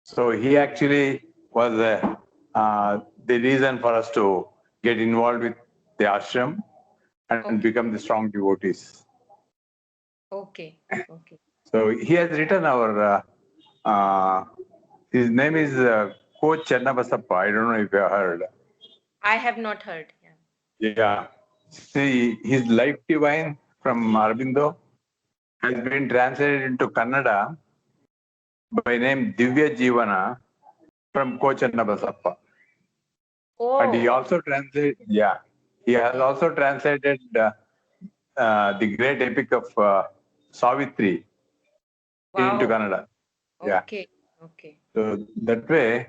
So he actually was the reason for us to get involved with the ashram and Okay. become the strong devotees. Okay. Okay. So he has written his name is Coach Chennabasappa. I don't know if you have heard. I have not heard. Yeah. Yeah. See, his Life Divine from Aurobindo has been translated into Kannada by name Divya Jivana from Coach Chennabasappa. And he Oh. also translated, yeah, he has also translated the great epic of Savitri into Wow. Kannada. Yeah. Okay. Okay. So that way,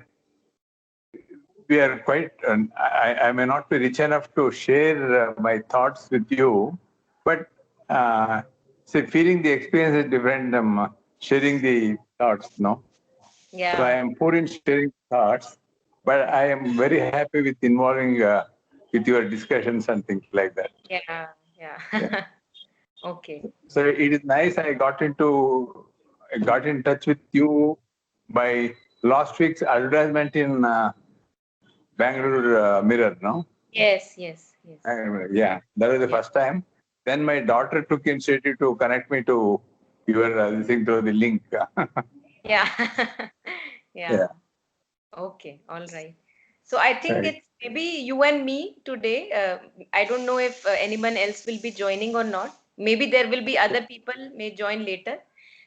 we are quite, I may not be rich enough to share my thoughts with you, but see, feeling the experience is different than sharing the thoughts, no? So I Yeah. am poor in sharing thoughts, but I am very happy with involving with your discussions and things like that. Yeah. Yeah. Yeah. Okay. So it is nice. I got in touch with you by last week's advertisement in Bangalore Mirror, no? Yes. Yes. I Yes. remember. Yeah, that was the Yeah. first time. Then my daughter took initiative to connect me to your thing through the link. Yeah. Yeah, Yeah. Okay. All right. So I think right. it's maybe you and me today. I don't know if anyone else will be joining or not. Maybe there will be other people may join later.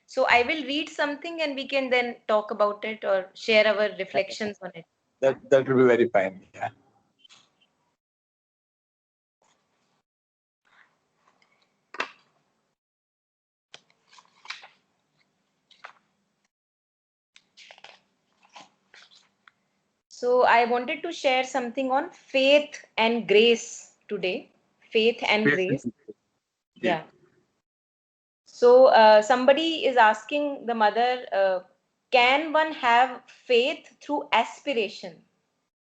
So I will read something and we can then talk about it or share our reflections on it. That will be very fine. Yeah. So I wanted to share something on faith and grace today. Faith and Yes. grace. Yeah. Yeah. So somebody is asking the mother, can one have faith through aspiration?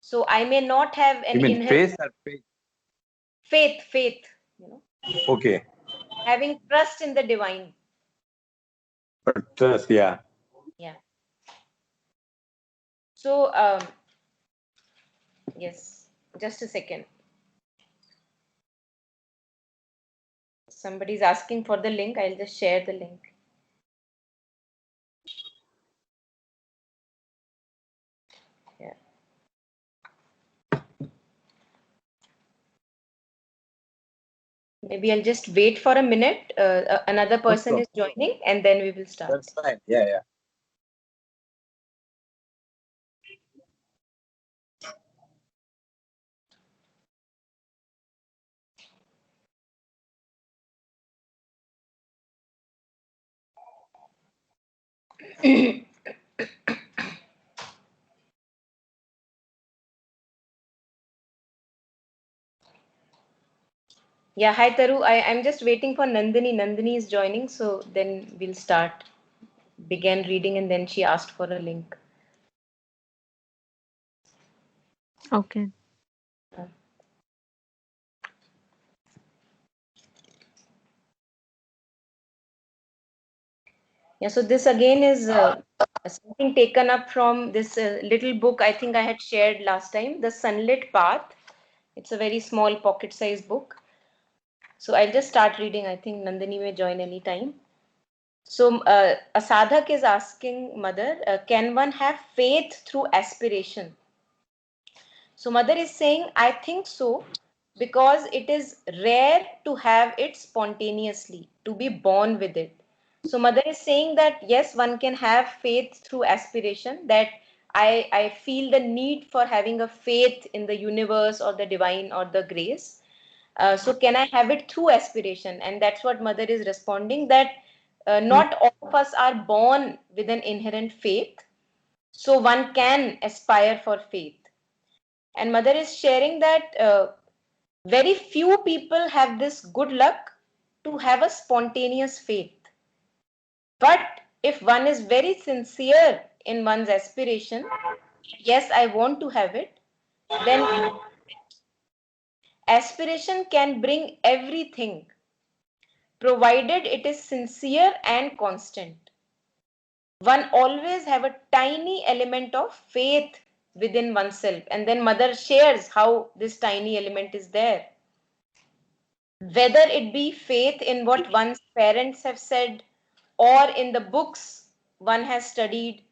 So I may not have You an mean inherent face or face? faith, Okay. having trust in the divine. But trust, yeah. Yeah. So yes, just a second. Somebody is asking for the link. I'll just share the link. Yeah. Maybe I'll just wait for a minute. Another No person is problem. joining, and then we will start. That's fine. Yeah, yeah. Yeah, hi Taru. I'm just waiting for Nandini. Nandini is joining, so then we'll start. Began reading, and then she asked for a link. Okay. Yeah, so this again is something taken up from this little book I think I had shared last time, The Sunlit Path. It's a very small pocket-sized book. So I'll just start reading. I think Nandini may join anytime. So a sadhak is asking mother, can one have faith through aspiration? So mother is saying, I think so, because it is rare to have it spontaneously, to be born with it. So mother is saying that yes, one can have faith through aspiration, that I feel the need for having a faith in the universe or the divine or the grace. So can I have it through aspiration? And that's what mother is responding, that not all of us are born with an inherent faith. So one can aspire for faith. And mother is sharing that very few people have this good luck to have a spontaneous faith. But if one is very sincere in one's aspiration, yes, I want to have it, then aspiration can bring everything, provided it is sincere and constant. one always have a tiny element of faith within oneself, and then mother shares how this tiny element is there. Whether it be faith in what one's parents have said or in the books one has studied.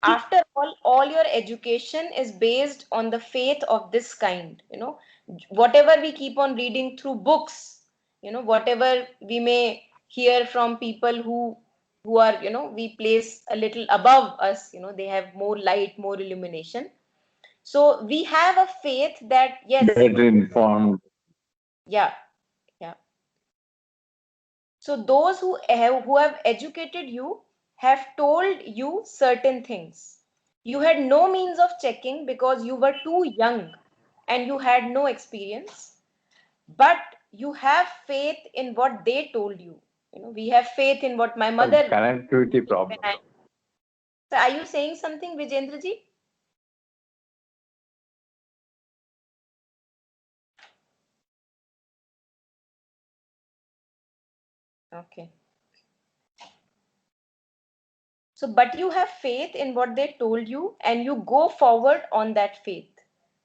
After all your education is based on the faith of this kind. Whatever we keep on reading through books, whatever we may hear from people who are, we place a little above us, they have more light, more illumination. So we have a faith that yes, Better informed. yeah, yeah. So those who have educated you have told you certain things. You had no means of checking because you were too young and you had no experience. But you have faith in what they told you. We have faith in what my A mother. connectivity When problem. So are you saying something, Vijendraji? Okay. So, but you have faith in what they told you and you go forward on that faith.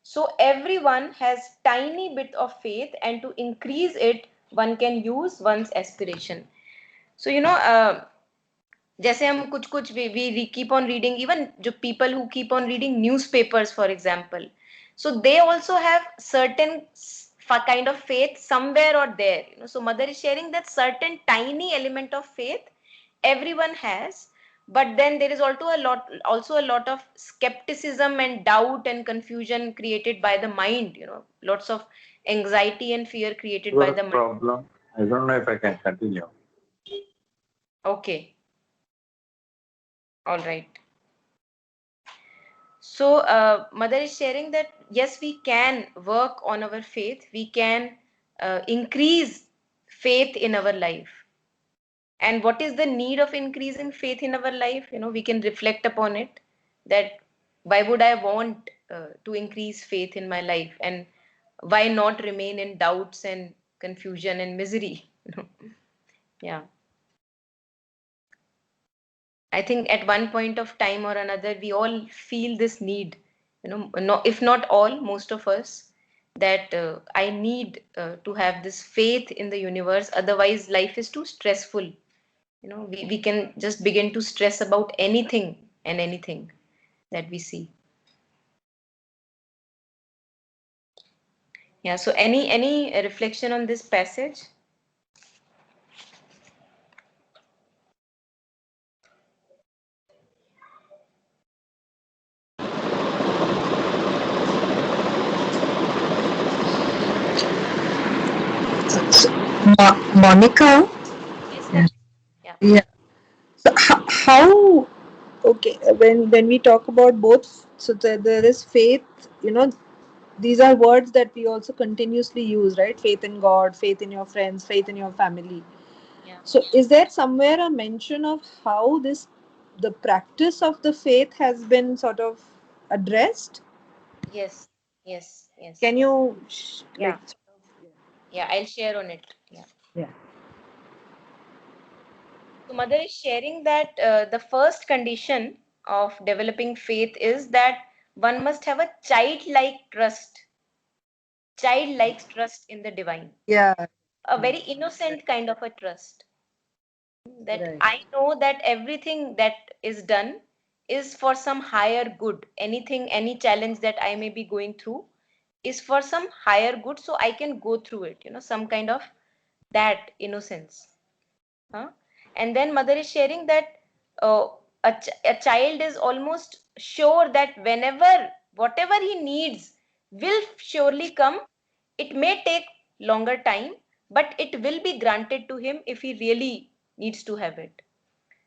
So, everyone has tiny bit of faith, and to increase it, one can use one's aspiration. So, जैसे हम कुछ कुछ we keep on reading, even जो people who keep on reading newspapers, for example. So, they also have certain kind of faith somewhere or there. So, mother is sharing that certain tiny element of faith everyone has, but then there is also a lot of skepticism and doubt and confusion created by the mind. Lots of anxiety and fear created by Your the mind. problem. I don't know if I can continue. Okay, all right. So mother is sharing that yes, we can work on our faith, we can increase faith in our life. And what is the need of increasing faith in our life? We can reflect upon it, that why would I want to increase faith in my life, and why not remain in doubts and confusion and misery? Yeah. I think at one point of time or another, we all feel this need, no, if not all, most of us, that I need to have this faith in the universe. Otherwise, life is too stressful. We can just begin to stress about anything and anything that we see. Yeah. So any reflection on this passage? So, Monica, Yes, yeah, Harshit. Yeah. yeah. So how okay, when we talk about both, so there is faith, these are words that we also continuously use, right? Faith in God, faith in your friends, faith in your family. Yeah. So is there somewhere a mention of how the practice of the faith has been sort of addressed? Yes. Yes. Yes. Can you Yeah. Yeah. I'll share on it. Yeah. yeah. So, mother is sharing that the first condition of developing faith is that one must have a childlike trust in the divine, Yeah, a very innocent kind of a trust. That right. I know that everything that is done is for some higher good. Anything, any challenge that I may be going through is for some higher good, so I can go through it. Some kind of that innocence. Huh? And then mother is sharing that uh, a child is almost sure that whatever he needs will surely come. It may take longer time, but it will be granted to him if he really needs to have it.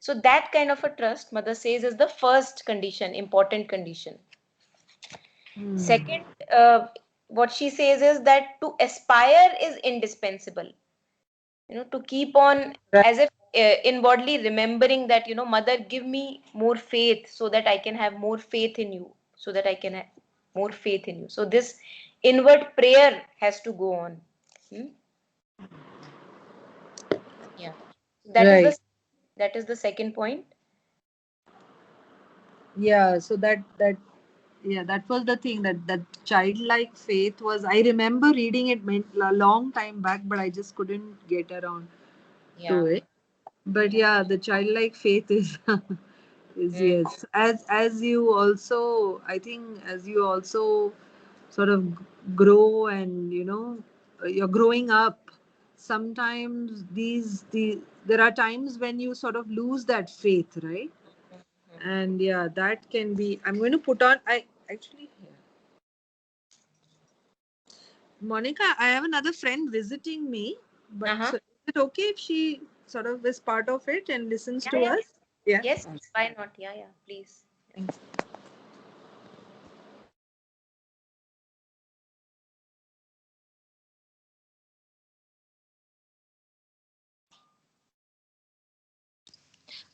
So that kind of a trust, mother says, is the first condition, important condition. Second, what she says is that to aspire is indispensable. To keep on Right. as if inwardly remembering that, mother, give me more faith so that I can have more faith in you, so that I can have more faith in you. So this inward prayer has to go on. Hmm? Yeah. That is Right. the that is the second point. Yeah, so that was the thing, that childlike faith was. I remember reading it a long time back, but I just couldn't get around to it. But yeah, the childlike faith is is yes. As you also, I think, as you also sort of grow, and you're growing up, sometimes there are times when you sort of lose that faith, right? And yeah, that can be. I'm going to put on. I actually. Monica, I have another friend visiting me, but Uh-huh. so is it okay if she sort of is part of it and listens Yeah, to yeah. us? Yeah. Yes, why not? Yeah, yeah, please. Thanks.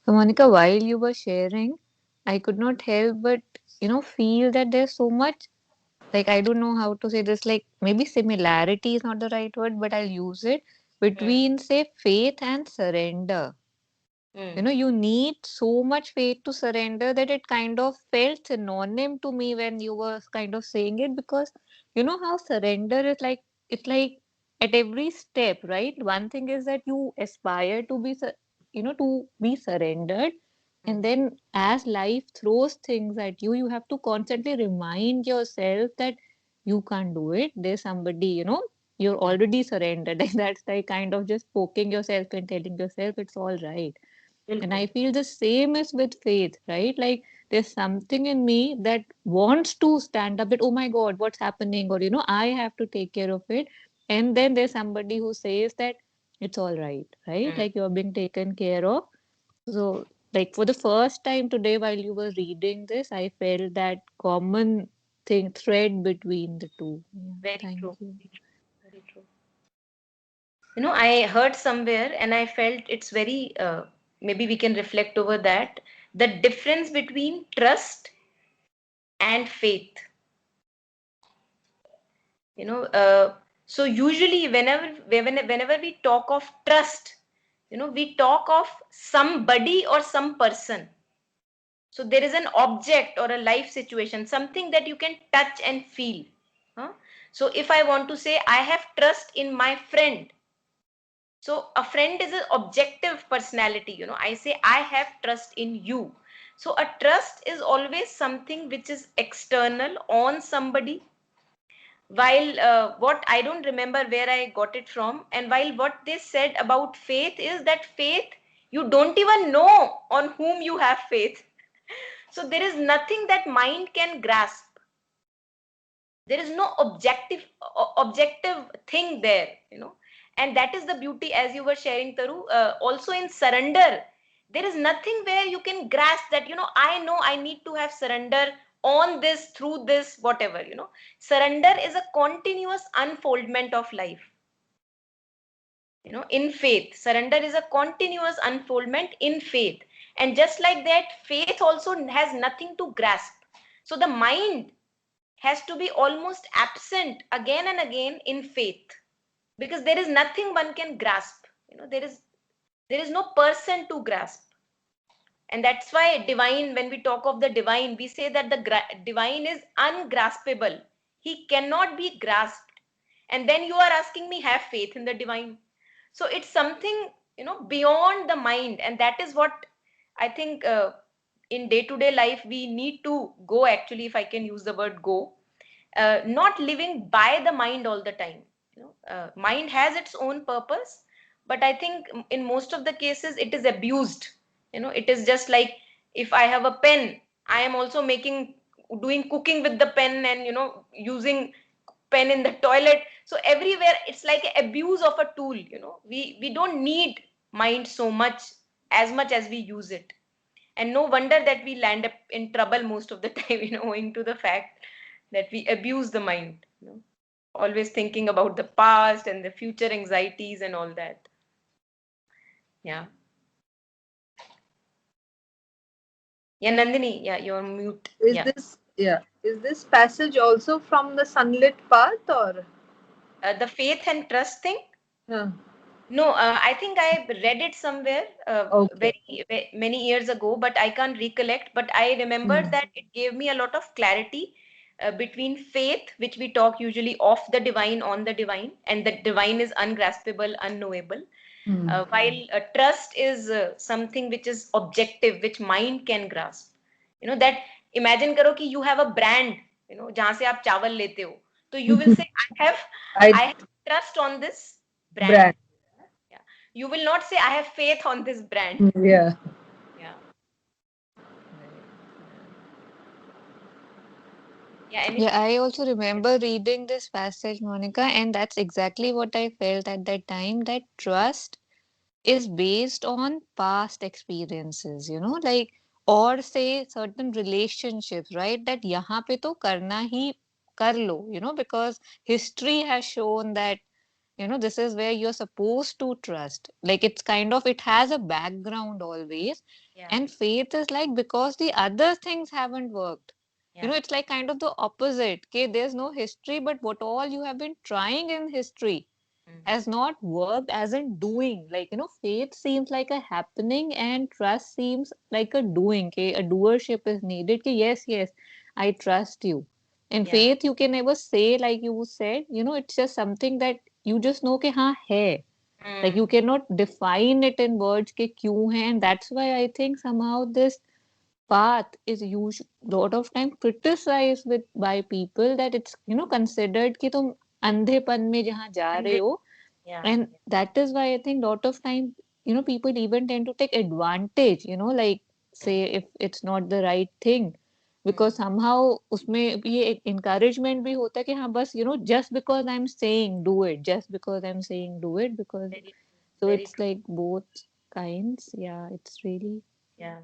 So, Monica, while you were sharing, I could not help but, feel that there's so much, like, I don't know how to say this, like, maybe similarity is not the right word, but I'll use it Mm, between, say, faith and surrender. mm, You need so much faith to surrender that it kind of felt synonym to me when you were kind of saying it, because you know how surrender is like, it's like at every step, right? One thing is that you aspire to be to be surrendered, mm, and then as life throws things at you, you have to constantly remind yourself that you can't do it. There's somebody, you're mm. already surrendered. And that's like kind of just poking yourself and telling yourself it's all right. And Bilkul. I feel the same is with faith, right? Like there's something in me that wants to stand up that, oh my God, what's happening? Or, I have to take care of it. And then there's somebody who says that it's all right, right? Mm. Like you're being taken care of. So, like for the first time today, while you were reading this, I felt that common thing, thread between the two. Yeah, Very thank true. you. Very true. I heard somewhere and I felt it's very, maybe we can reflect over that. The difference between trust and faith. You know, so usually whenever we talk of trust, we talk of somebody or some person. So there is an object or a life situation, something that you can touch and feel. Huh? So if I want to say I have trust in my friend, so a friend is an objective personality. I say I have trust in you. So a trust is always something which is external on somebody. While what I don't remember where I got it from, and while what they said about faith is that faith, you don't even know on whom you have faith. So there is nothing that mind can grasp. There is no objective thing there, and that is the beauty, as you were sharing, Taru. Also in surrender, there is nothing where you can grasp that, I know I need to have surrender on this, through this, whatever. Surrender is a continuous unfoldment of life. In faith, surrender is a continuous unfoldment in faith. And just like that, faith also has nothing to grasp. So the mind has to be almost absent again and again in faith, because there is nothing one can grasp. There is no person to grasp. And that's why divine, when we talk of the divine, we say that the divine is ungraspable. He cannot be grasped. And then you are asking me, have faith in the divine. So it's something, beyond the mind. And that is what I think, in day to day life, we need to go, actually, if I can use the word go, not living by the mind all the time. Mind has its own purpose, but I think in most of the cases it is abused. It is just like, if I have a pen, I am also doing cooking with the pen, and using pen in the toilet. So everywhere it's like abuse of a tool. We don't need mind so much, as much as we use it. And no wonder that we land up in trouble most of the time, owing to the fact that we abuse the mind, always thinking about the past and the future anxieties and all that. Yeah. Yeah, Nandini, yeah, you're mute. Is Yeah. this Is this passage also from the sunlit path, or? The faith and trust thing? Yeah. No, I think I read it somewhere many years ago, but I can't recollect. But I remembered that it gave me a lot of clarity between faith, which we talk usually off the divine, on the divine, and the divine is ungraspable, unknowable. While trust is something which is objective, which mind can grasp. You know that imagine करो कि you have a brand, you know, जहाँ से आप चावल लेते हो, तो you will say I have trust on this brand. Brand. Yeah. You will not say I have faith on this brand. Yeah. Yeah. Yeah. Yeah, I also remember reading this passage, Monica, and that's exactly what I felt at that time, that trust is based on past experiences, like, or say certain relationships, right? That यहाँ पे तो करना ही कर लो, because history has shown that, this is where you're supposed to trust. Like, it's kind of, it has a background always. Yeah. And faith is like, because the other things haven't worked. Yeah. It's like kind of the opposite. Okay, there's no history, but what all you have been trying in history has not worked as in doing. Like, faith seems like a happening and trust seems like a doing. Okay, a doership is needed. Okay, yes, I trust you. In Yeah. faith, you can never say, like you said, it's just something that you just know कि हाँ है. Like, you cannot define it in words कि क्यों है, and that's why I think somehow this path is used lot of time criticized with by people, that it's considered कि तुम अंधेपन में जहाँ जा रहे हो. Yeah. And that is why I think lot of time, people even tend to take advantage, like, say if it's not the right thing, because somehow उसमें भी एक encouragement भी होता है कि हाँ बस, just because I'm saying do it, just because I'm saying do it, because Very, so very it's true. like both kinds. Yeah, it's really. Yeah.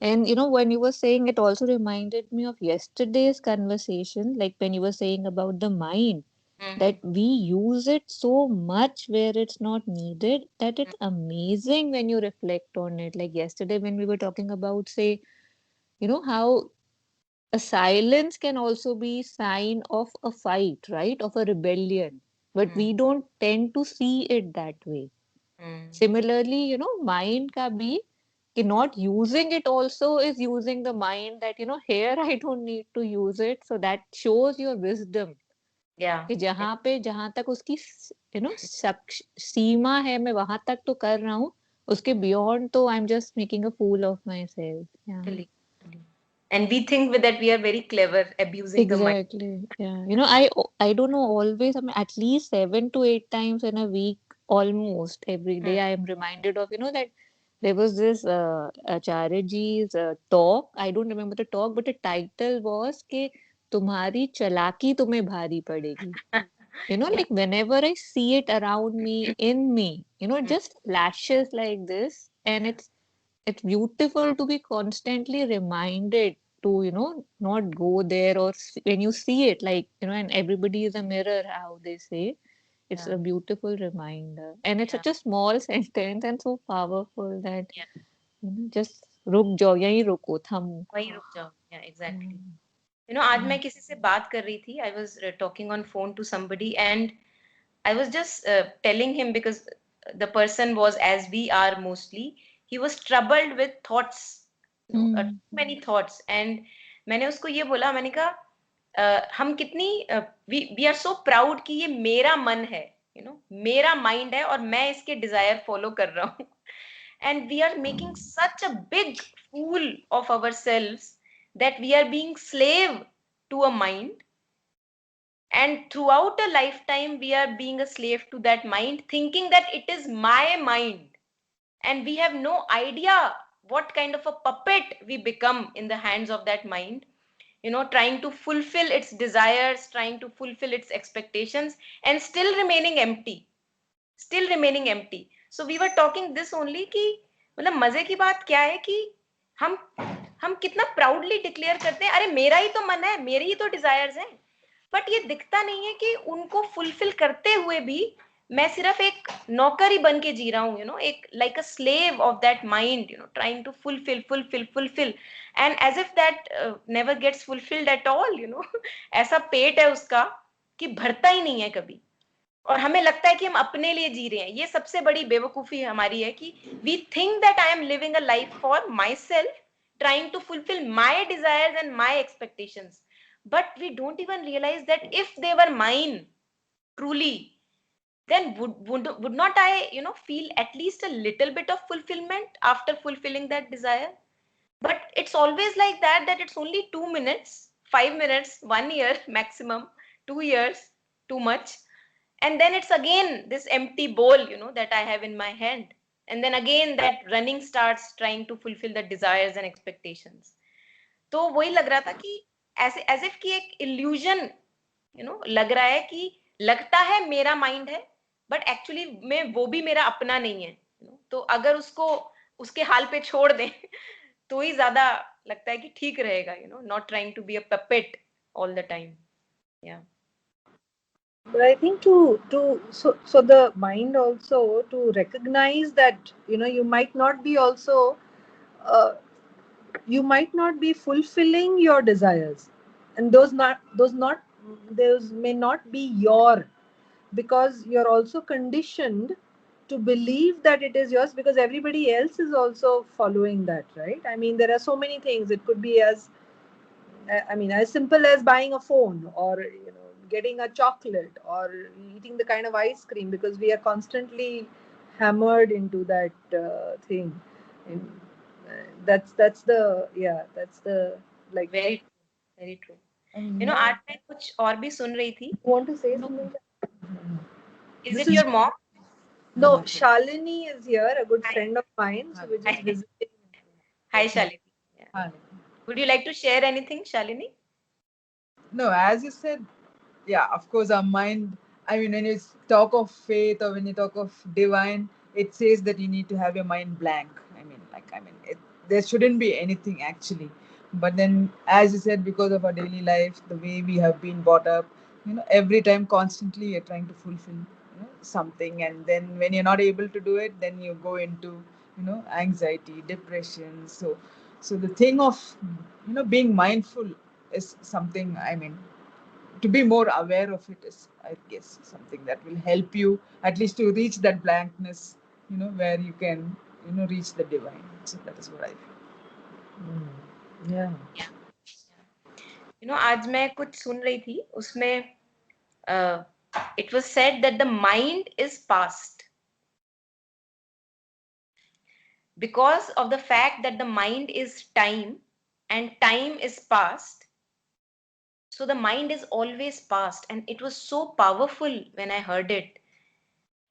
And when you were saying, it also reminded me of yesterday's conversation, like when you were saying about the mind, that we use it so much where it's not needed, that it's amazing when you reflect on it. Like yesterday when we were talking about, say, how a silence can also be sign of a fight, right, of a rebellion, but we don't tend to see it that way. Similarly, mind ka bhi, कि not using it also is using the mind, that here I don't need to use it, so that shows your wisdom. Yeah. कि जहां तक उसकी सीमा है, मैं वहां तक तो कर रहा हूँ, उसके बियॉन्ड तो I am just making a fool of myself. Totally. And we think that we are very clever abusing the mind. Exactly. Yeah. I don't know, always, I mean, at least 7 to 8 times in a week, almost every day, I am reminded of, that there was this Acharya-ji's talk. I don't remember the talk, but the title was कि तुम्हारी चालाकी तुम्हें भारी पड़ेगी. Like whenever I see it around me, in me, it just flashes like this, and it's beautiful to be constantly reminded to not go there, or when you see it, like, and everybody is a mirror, how they say. It's Yeah. a beautiful reminder, and it's Yeah. such a small sentence and so powerful that Yeah. just रुक जाओ, यहीं रुको, थम. वहीं रुक जाओ. Yeah, exactly. Yeah. You know, आज मैं किसी से बात कर रही थी. I was talking on phone to somebody, and I was just telling him, because the person was, as we are mostly, he was troubled with thoughts, too many thoughts. And मैंने उसको ये बोला, मैंने कहा हम कितनी we are so proud कि ये मेरा मन है, मेरा माइंड है और मैं इसके डिजायर फॉलो कर रहा हूँ. And we are making such a big fool of ourselves that we are being slave to a mind, and throughout a lifetime we are being a slave to that mind, thinking that it is my mind, and we have no idea what kind of a puppet we become in the hands of that mind, trying to fulfill its desires, trying to fulfill its expectations, and still remaining empty, so we were talking this only कि मतलब मजे की बात क्या है कि हम हम कितना प्राउडली डिक्लेयर करते हैं, अरे मेरा ही तो मन है, मेरी ही तो डिजायर्स हैं, बट ये दिखता नहीं है कि उनको फुलफिल करते हुए भी मैं सिर्फ एक नौकर ही बन के जी रहा हूँ, एक like a slave of that mind, trying to fulfil and as if that never gets fulfilled at all. ऐसा पेट है उसका कि भरता ही नहीं है कभी. और हमें लगता है कि हम अपने लिए जी रहे हैं. ये सबसे बड़ी बेवकूफी हमारी है कि we think that I am living a life for myself, trying to fulfill my desires and my expectations, but we don't even realize that if they were mine truly, then would not I, feel at least a little bit of fulfillment after fulfilling that desire? But it's always like that it's only 2 minutes, 5 minutes, 1 year maximum, 2 years, too much. And then it's again this empty bowl, that I have in my hand. And then again that running starts trying to fulfill the desires and expectations. तो वही लग रहा था कि ऐसे as if कि एक illusion लग रहा है कि लगता है मेरा माइंड है, बट एक्चुअली में वो भी मेरा अपना नहीं है. तो अगर उसको उसके हाल पे छोड़ दें तो ही ज्यादा लगता है कि ठीक रहेगा, not trying to be a puppet all the time. या But I think so the mind also to recognize that you might not be also uh, you might not be fulfilling your desires, and those may not be your, because you're also conditioned to believe that it is yours because everybody else is also following that, right? I mean, there are so many things. It could be as simple as buying a phone, or getting a chocolate, or eating the kind of ice cream, because we are constantly hammered into that thing. And that's the like. Very very true. आज मैं कुछ और भी सुन रही थी. You want to say something? Is This it your mom? No, Shalini is here, a good Hi. friend of mine. So we're just Hi. visiting. Hi, Shalini. Yeah. Hi. Would you like to share anything, Shalini? No, as you said, yeah, of course, our mind. I mean, when you talk of faith or when you talk of divine, it says that you need to have your mind blank. There shouldn't be anything actually. But then, as you said, because of our daily life, the way we have been brought up, every time constantly you're trying to fulfill, something, and then when you're not able to do it, then you go into, anxiety, depression. So the thing of, being mindful is something. I mean, to be more aware of it is, I guess, something that will help you at least to reach that blankness, where you can, reach the divine. So that is what I feel. Yeah. आज मैं कुछ सुन रही थी, उसमें it was said that the mind is past because of the fact that the mind is time and time is past. So the mind is always past, and it was so powerful when I heard it.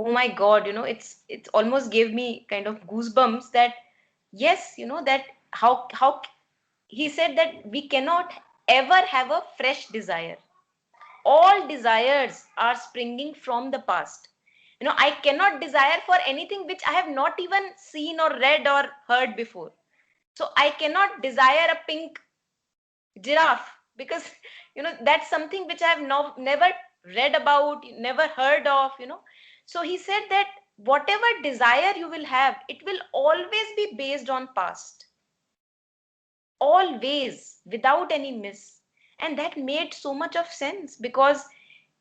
Oh my God, it's almost gave me kind of goosebumps that yes, that how he said that we cannot ever have a fresh desire. All desires are springing from the past. I cannot desire for anything which I have not even seen or read or heard before. So I cannot desire a pink giraffe because that's something which I have never read about, never heard of. So he said that whatever desire you will have, it will always be based on past, always, without any miss. And that made so much of sense, because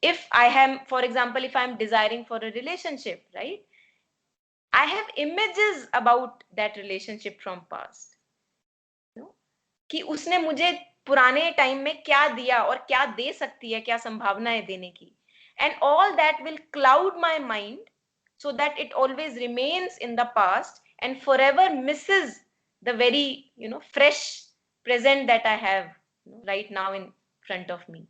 if I am, for example, if I'm desiring for a relationship, right, I have images about that relationship from past, कि उसने मुझे पुराने time में क्या दिया और क्या दे सकती है, क्या संभावनाएं देने की. And all that will cloud my mind so that it always remains in the past and forever misses the very fresh present that I have right now in front of me.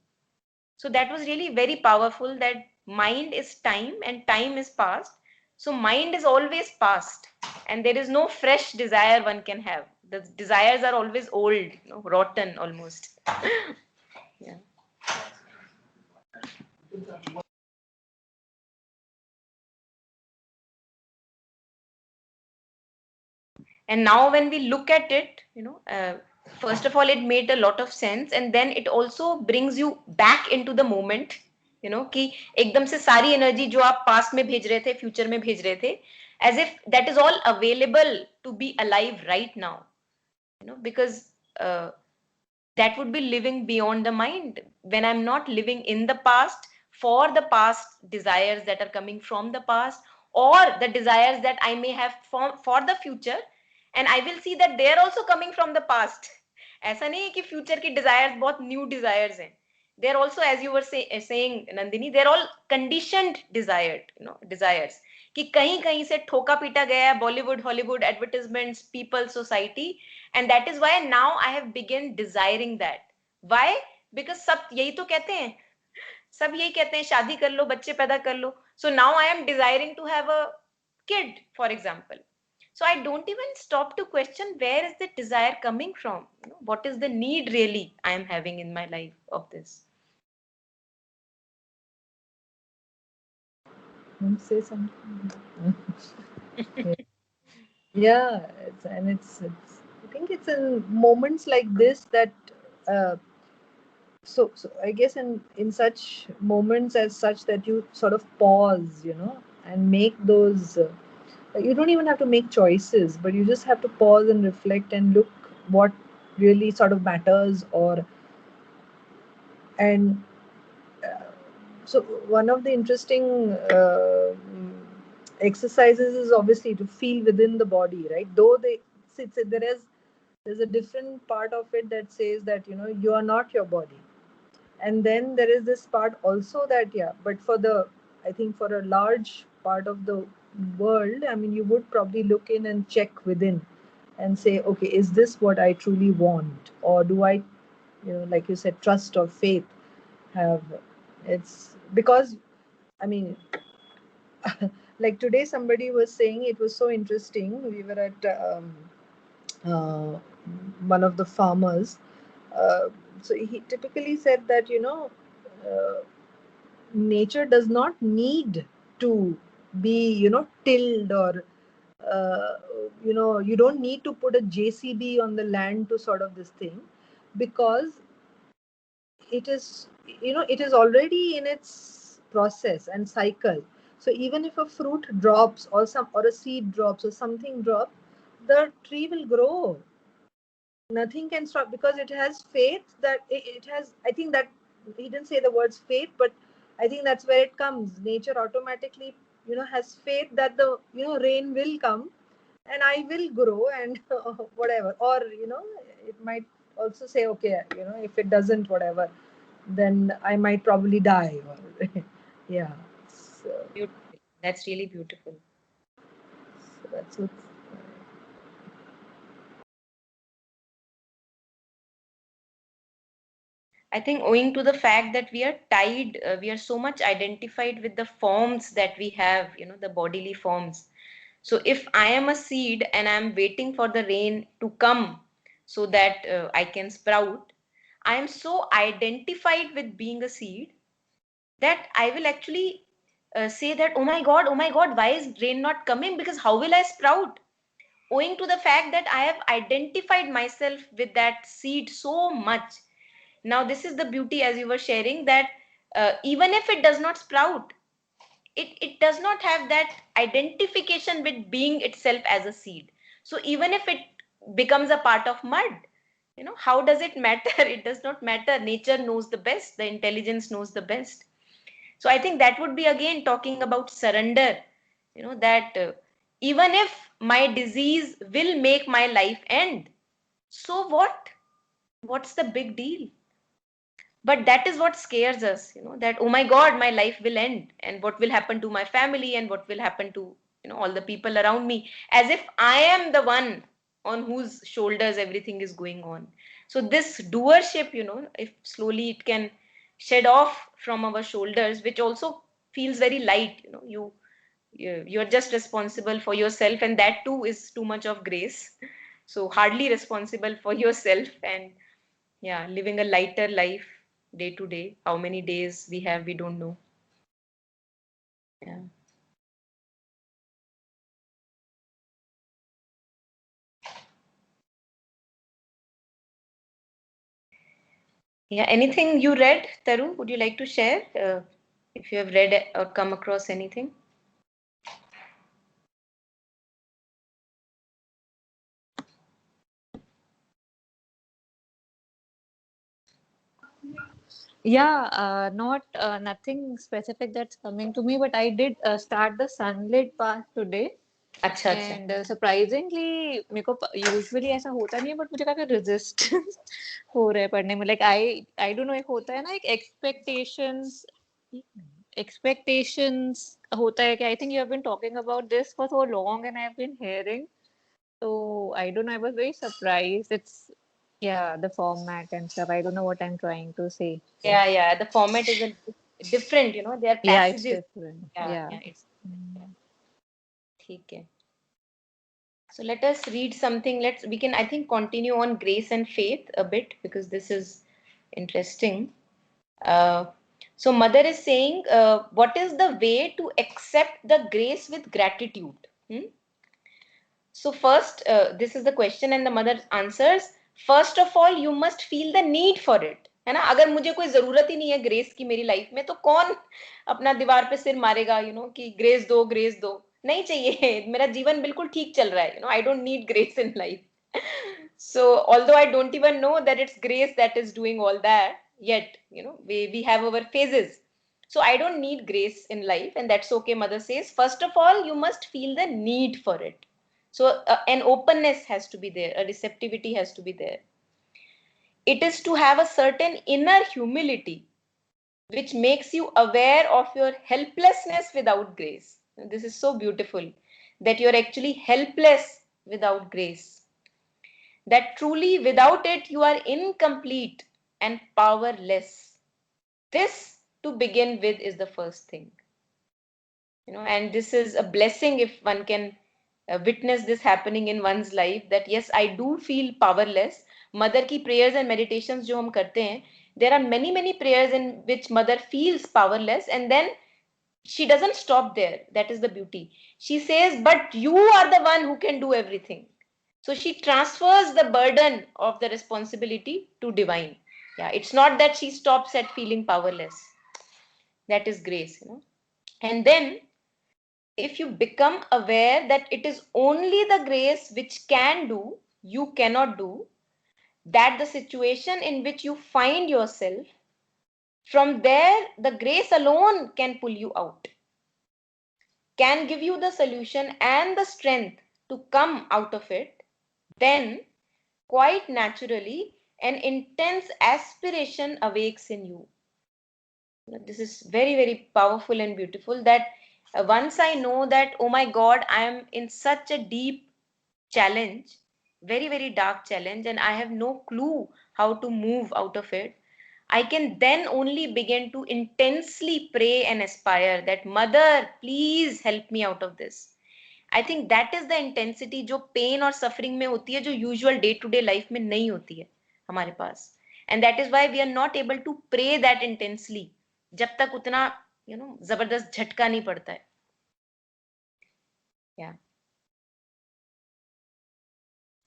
So that was really very powerful, that mind is time and time is past. So mind is always past and there is no fresh desire one can have. The desires are always old, rotten almost. Yeah. And now when we look at it, first of all, it made a lot of sense, and then it also brings you back into the moment, कि एकदम से सारी energy जो आप past में भेज रहे थे, फ्यूचर में भेज रहे थे, as if that is all available to be alive right now, because that would be living beyond the mind. When I'm not living in the past, for the past desires that are coming from the past, or the desires that I may have for the future, and I will see that they are also coming from the past. ऐसा नहीं है कि future की desires बहुत new desires हैं. They are also, as you were saying Nandini, they are all conditioned desires कि कहीं कहीं से ठोका पीटा गया है Bollywood, Hollywood, advertisements, people, society, and that is why now I have begun desiring that. Why? Because सब यही तो कहते हैं, सब यही कहते हैं शादी कर लो, बच्चे पैदा कर लो. So now I am desiring to have a kid, for example. So I don't even stop to question where is the desire coming from. What is the need really I am having in my life of this? Say something. Yeah, it's I think it's in moments like this that so I guess in such moments as such that you sort of pause, and make those you don't even have to make choices, but you just have to pause and reflect and look what really sort of matters. And so one of the interesting exercises is obviously to feel within the body, right? Though there's a different part of it that says that you are not your body, and then there is this part also that but I think for a large part of the world, I mean, you would probably look in and check within and say, okay, is this what I truly want, or do I, like you said, trust or faith have? It's because, I mean, like today somebody was saying, it was so interesting. We were at uh, one of the farmers. So he typically said that nature does not need to be tilled, or you don't need to put a JCB on the land to sort of this thing, because it is it is already in its process and cycle. So even if a fruit drops, or a seed drops, or something drops, the tree will grow. Nothing can stop, because it has faith that it has. I think that he didn't say the words faith, but I think that's where it comes. Nature automatically has faith that the rain will come, and I will grow, and whatever. Or it might also say, okay, if it doesn't, whatever, then I might probably die. Or yeah. So, Beautiful. That's really beautiful. so that's what. I think owing to the fact that we are tied, we are so much identified with the forms that we have, the bodily forms. So if I am a seed and I'm waiting for the rain to come so that I can sprout, I am so identified with being a seed that I will actually say that, oh my God, why is rain not coming? Because how will I sprout? Owing to the fact that I have identified myself with that seed so much. Now, this is the beauty, as you were sharing, that even if it does not sprout, it does not have that identification with being itself as a seed. So even if it becomes a part of mud, how does it matter? It does not matter. Nature knows the best. The intelligence knows the best. So I think that would be again talking about surrender, that even if my disease will make my life end, so what? What's the big deal? But that is what scares us, that, oh my God, my life will end, and what will happen to my family, and what will happen to, all the people around me, as if I am the one on whose shoulders everything is going on. So this doership, if slowly it can shed off from our shoulders, which also feels very light, you're just responsible for yourself, and that too is too much of grace. So hardly responsible for yourself, and yeah, living a lighter life day to day. How many days we have, we don't know. Yeah. Yeah. Anything you read, Taru? Would you like to share? If you have read or come across anything? Not nothing specific that's coming to me, but I did start the sunlit path today. अच्छा अच्छा. And surprisingly मेरे को usually ऐसा होता नहीं है, but मुझे काफी resistance हो रहा है पढ़ने में. Like I don't know, एक होता है ना, एक expectations होता है कि I think you have been talking about this for so long and I've been hearing. So I don't know, I was very surprised. It's the format and stuff. I don't know what I'm trying to say. Yeah. The format is different, you know. There are Yeah, it's passages. different. Yeah. Yeah. It's ठीक है. So let us read something. We can, I think, continue on grace and faith a bit because this is interesting. So mother is saying, what is the way to accept the grace with gratitude? So first, this is the question and the mother answers, first of all, you must feel the need for it. है ना, अगर मुझे कोई जरूरत ही नहीं है grace की मेरी लाइफ में, तो कौन अपना दीवार पे सिर मारेगा, कि ग्रेस दो. नहीं चाहिए, मेरा जीवन बिल्कुल ठीक चल रहा है, I don't need grace in life. So although I don't even know that it's grace that is doing all that yet, we have our phases. So I don't need grace in life, and that's okay. Mother says, first of all, you must feel the need for it. So an openness has to be there, a receptivity has to be there. It is to have a certain inner humility which makes you aware of your helplessness without grace. This is so beautiful, that you're actually helpless without grace. That truly without it you are incomplete and powerless. This, to begin with, is the first thing. And this is a blessing if one can witness this happening in one's life, that yes, I do feel powerless. Mother ki prayers and meditations jo hum karte hain, there are many prayers in which mother feels powerless, and then she doesn't stop there. That is the beauty. She says, but you are the one who can do everything. So she transfers the burden of the responsibility to divine. It's not that she stops at feeling powerless. That is grace. And then if you become aware that it is only the grace which can do, you cannot do, that the situation in which you find yourself, from there the grace alone can pull you out, can give you the solution and the strength to come out of it, then quite naturally an intense aspiration awakes in you. This is very powerful and beautiful, that once I know that, oh my God, I am in such a deep challenge, very dark challenge, and I have no clue how to move out of it, I can then only begin to intensely pray and aspire that, Mother, please help me out of this. I think that is the intensity जो pain और suffering में होती है, जो usual day to day life में नहीं होती है हमारे पास. And that is why we are not able to pray that intensely, जब तक उतना जबरदस्त झटका नहीं पड़ता है.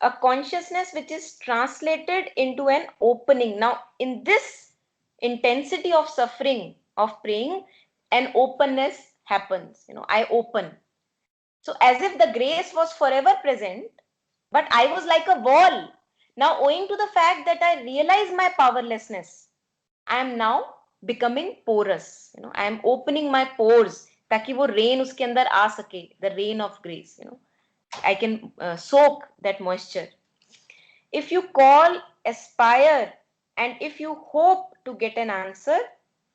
A consciousness which is translated into an opening. Now, in this intensity of suffering, of praying, an openness happens. I open. So as if the grace was forever present, but I was like a wall. Now, owing to the fact that I realize my powerlessness, I am now becoming porous. I am opening my pores ताकि वो rain उसके अंदर आ सके, the rain of grace. I can soak that moisture. If you call, aspire, and if you hope to get an answer,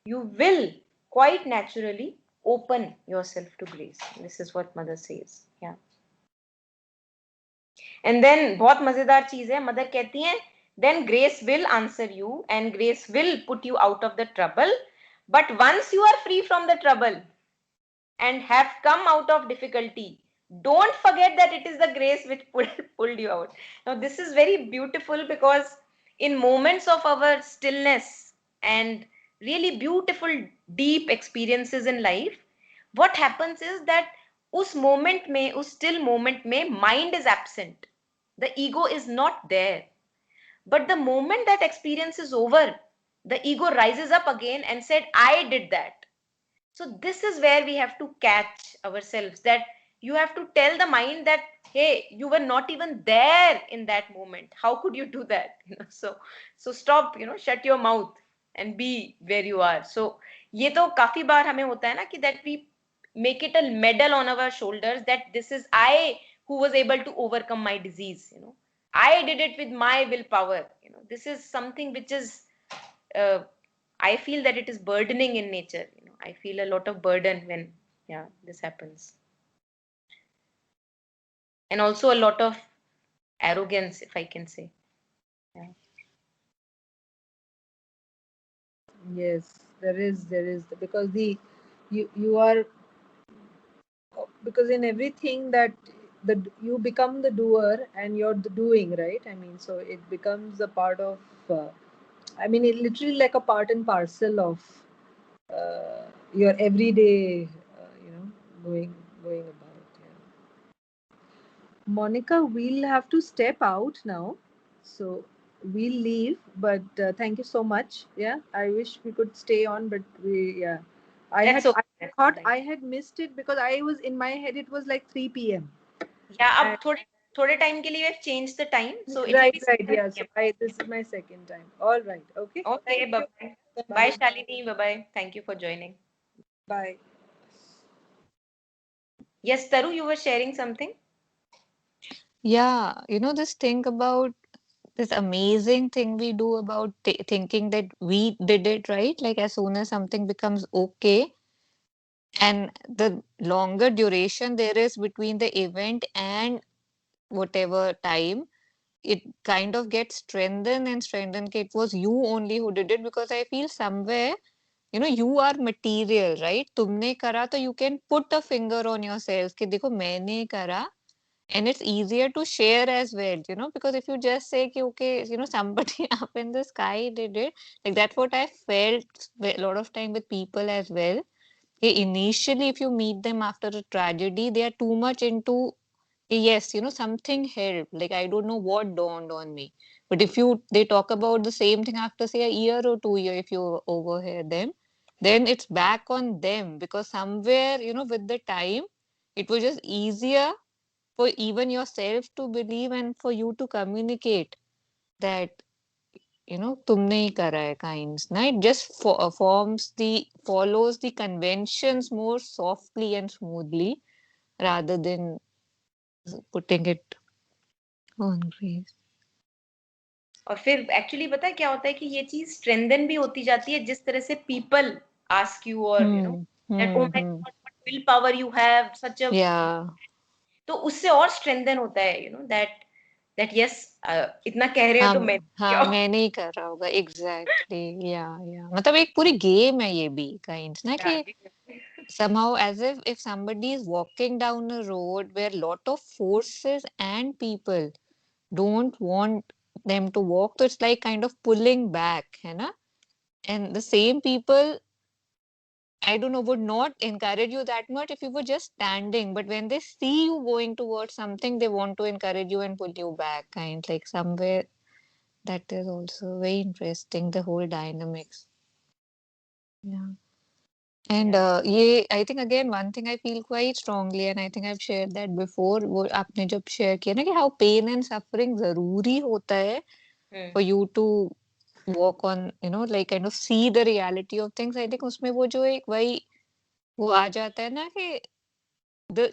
you will quite naturally open yourself to grace. This is what mother says. And then बहुत मजेदार चीज है, mother कहती हैं, then grace will answer you and grace will put you out of the trouble. But once you are free from the trouble and have come out of difficulty, don't forget that it is the grace which pulled you out. Now this is very beautiful, because in moments of our stillness and really beautiful deep experiences in life, what happens is that उस moment में, उस still moment में, mind is absent, the ego is not there. But the moment that experience is over, the ego rises up again and said, I did that. So this is where we have to catch ourselves, that you have to tell the mind that, hey, you were not even there in that moment. How could you do that? So stop, shut your mouth. and be where you are. So ये तो काफी बार हमें होता है ना कि that we make it a medal on our shoulders that this is I who was able to overcome my disease, you know. I did it with my willpower, you know. This is something which is I feel that it is burdening in nature, you know. I feel a lot of burden when this happens. And also a lot of arrogance, if I can say. Yeah. Yes, there is because you are, because in everything that you become the doer and you're the doing, right? I mean, so it becomes a part of I mean, it literally like a part and parcel of your everyday going about. Yeah. Monica, we'll have to step out now, so we'll leave, but thank you so much. Yeah, I wish we could stay on, but I That's had okay. I That's all thought right. I had missed it because I was in my head it was like 3 p.m. Yeah, And, अब थोड़े time के लिए we have changed the time, so it will right, be right, 7 yeah. So p.m. this is my second time. All right, okay. Okay, Thank you. bye-bye. Bye, Bye. Shalini. Bye-bye. Thank you for joining. Bye. Yes, Taru, you were sharing something? Yeah, this thing about this amazing thing we do about thinking that we did it right, like as soon as something becomes okay, and the longer duration there is between the event and whatever time, it kind of gets strengthened and strengthened. It was you only who did it, because I feel somewhere, you are material, right? तुमने करा तो you can put a finger on yourself कि देखो मैंने करा, and it's easier to share as well, because if you just say कि okay, somebody up in the sky did it, like that's what I felt a lot of time with people as well. Initially, if you meet them after a tragedy, they are too much into, yes, something helped. Like, I don't know what dawned on me. But if they talk about the same thing after, say, a year or 2 year, if you overhear them, then it's back on them, because somewhere, with the time, it was just easier for even yourself to believe and for you to communicate that, तुमने ही करा है kinds, ना? It just follows the conventions more softly and smoothly rather than putting it on grace. और फिर actually पता है क्या होता है कि ये चीज स्ट्रेंथन भी होती जाती है जिस तरह से पीपल आस्क यू और that oh my God what will power you have such a Yeah. तो उससे और स्ट्रेंथन होता है दैट यस इतना कह रहे हो तो मैं हाँ मैंने ही कर रहा होगा एग्जैक्टली या मतलब एक पूरी गेम है ये भी काइंड्स ना कि somehow as if somebody is walking down a road where lot of forces and people don't want them to walk, so it's like kind of pulling back, है ना? And the same people, I don't know, would not encourage you that much if you were just standing. But when they see you going towards something, they want to encourage you and pull you back. Kind like somewhere that is also very interesting, the whole dynamics. Yeah. And I think again one thing I feel quite strongly, and I think I've shared that before. वो आपने जब share किया ना कि how pain and suffering ज़रूरी होता है for you to walk on, like kind of see the reality of things. I think उसमें वो जो एक वो आ जाता है ना कि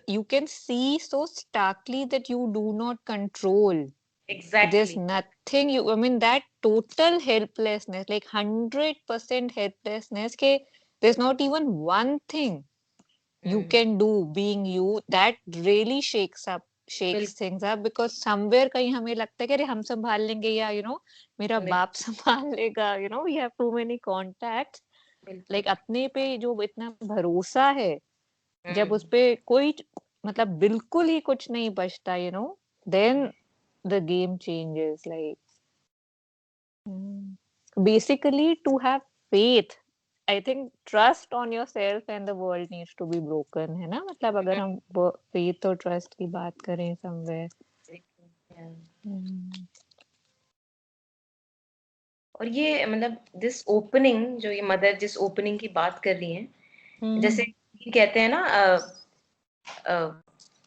you can see so starkly that you do not control. There's exactly nothing I mean that total helplessness, like 100% helplessness, के there's not even one thing you can do being you, that really shakes बिल्कुल things up, because somewhere कहीं हमें लगता है कि अरे हम संभाल लेंगे या मेरा बाप संभाल लेगा, we have too many contacts, like अपने पे जो इतना भरोसा है, जब उस पे कोई मतलब बिल्कुल ही कुछ नहीं बचता, then the game changes, like basically to have faith, I think trust on yourself and the world needs to be broken, है ना? मतलब अगर हम faith और trust की बात करें somewhere. और ये मतलब दिस ओपनिंग जो ये मदर जिस ओपनिंग की बात कर रही हैं, जैसे कहते हैं ना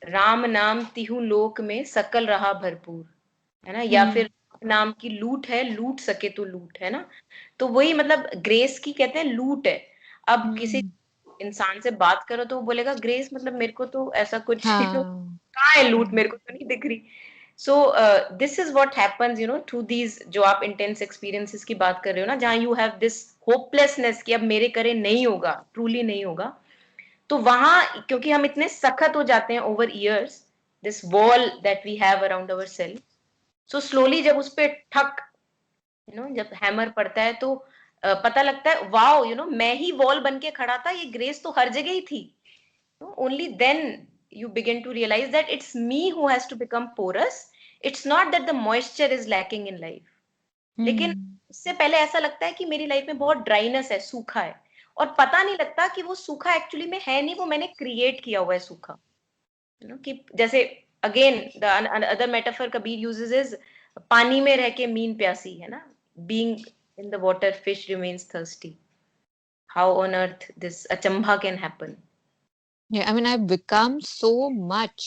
राम नाम तिहु लोक में सकल रहा भरपूर, है ना? या फिर नाम की लूट है, लूट सके तो लूट, है ना। तो वही मतलब ग्रेस की कहते हैं लूट है। अब किसी इंसान से बात करो तो वो बोलेगा ग्रेस मतलब मेरे को तो ऐसा कुछ हाँ कहाँ है लूट, मेरे को तो नहीं दिख रही। So this is what happens you know through these, जो आप इंटेंस एक्सपीरियंसेस की बात कर रहे हो ना, जहाँ यू हैव दिस होपलेसनेस कि अब मेरे करे नहीं होगा, ट्रूली नहीं होगा। तो वहां क्योंकि हम इतने सख्त हो जाते हैं over years, this wall that we have around our self, so slowly जब उस पे ठक यू नो जब हैमर पड़ता है तो पता लगता है वाओ यू नो मैं ही वॉल बन के खड़ा था, ये ग्रेस तो हर जगह ही थी। Only then you begin to realize that it's me who has to become porous. It's not that the moisture is lacking in life. लेकिन उससे पहले ऐसा लगता है कि मेरी लाइफ में बहुत ड्राइनेस है, सूखा है, और पता नहीं लगता कि वो सूखा एक्चुअली में है नहीं, वो मैंने क्रिएट किया हुआ है सूखा। यू नो कि जैसे again the other metaphor Kabir uses is पानी में रह के मीन प्यासी, है ना, being in the water fish remains thirsty. How on earth this अचंभा can happen. Yeah, I mean, I've become so much,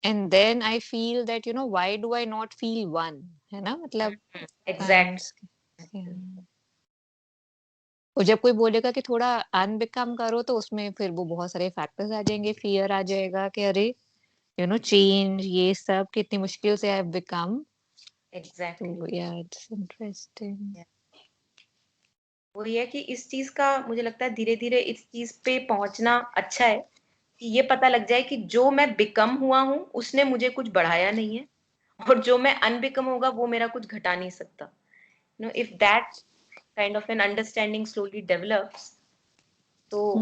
and then I feel that, why do I not feel one? है ना, मतलब exact. yeah. और जब कोई बोलेगा कि थोड़ा अनबिकम करो तो उसमें फिर वो बहुत सारे फैक्टर्स आ जाएंगे, फियर आ जाएगा कि अरे चेंज, ये सब कितनी मुश्किल से आई बिकम। एग्जैक्टली। तो या इट्स इंटरेस्टिंग। वही है कि इस चीज का मुझे लगता है धीरे धीरे इस चीज पे पहुंचना अच्छा है कि ये पता लग जाए कि जो मैं बिकम हुआ हूं उसने मुझे कुछ बढ़ाया नहीं है, और जो मैं अनबिकम होगा वो मेरा कुछ घटा नहीं सकता। No if that kind of an understanding slowly develops, तो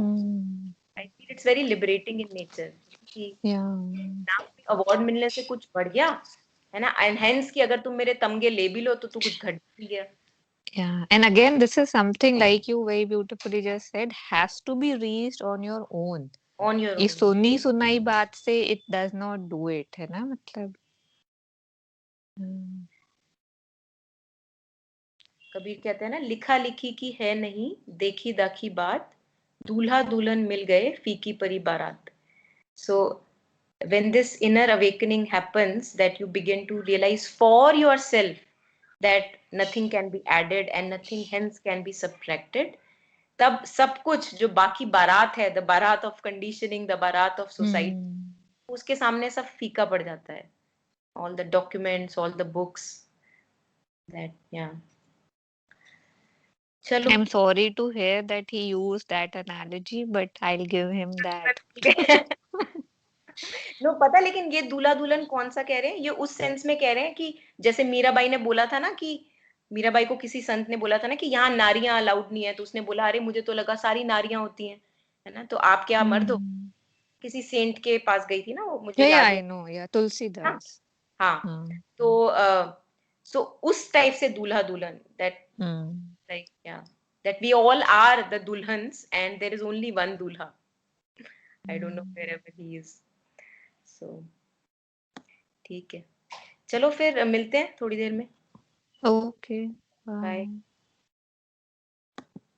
I feel it's very liberating in nature कि या ना कोई अवार्ड मिलने से कुछ बढ़ गया, है ना, एंड हेंस कि अगर तुम मेरे तमगे ले भी लो तो तू कुछ घट भी गया। Yeah, and again, this is something like you very beautifully just said, has to be reached on your own. On your ये ओन। सुनी सुनाई बात से it does not do it, है ना, मतलब। कबीर कहते हैं ना, लिखा लिखी की है नहीं देखी दाखी बात, दूल्हा दुल्हन मिल गए फीकी परी बारात। सो when this inner awakening happens, that you begin to realize for yourself that nothing can be added and nothing hence can be subtracted, तब सब कुछ जो बाकी बारात है, द बारात ऑफ कंडीशनिंग, द बारात ऑफ सोसाइटी, उसके सामने सब फीका पड़ जाता है। all the documents, all the books, that yeah। चलो। I'm sorry to hear that he used that analogy, but I'll give him that. No पता, लेकिन ये दूल्हा दुल्हन कौन सा कह रहे हैं, ये उस सेंस में कह रहे हैं कि जैसे मीराबाई ने बोला था ना, कि मीराबाई को किसी संत ने बोला था ना कि यहाँ नारियां अलाउड नहीं है, तो उसने बोला अरे मुझे तो लगा सारी नारियां होती हैं, है ना, तो आप क्या मर्द हो। किसी सेंट के पास गई थी ना वो, मुझे Yeah, याद I नहीं। know. Yeah, हाँ Tulsidas. हाँ। Hmm. तो सो उस टाइप से दूल्हा दुल्हन, दैट Hmm. लाइक या that we all are the dulhans and there is only one dulha, I don't know wherever he is, so ठीक है, चलो फिर मिलते हैं थोड़ी देर में। Okay. बाय। Bye.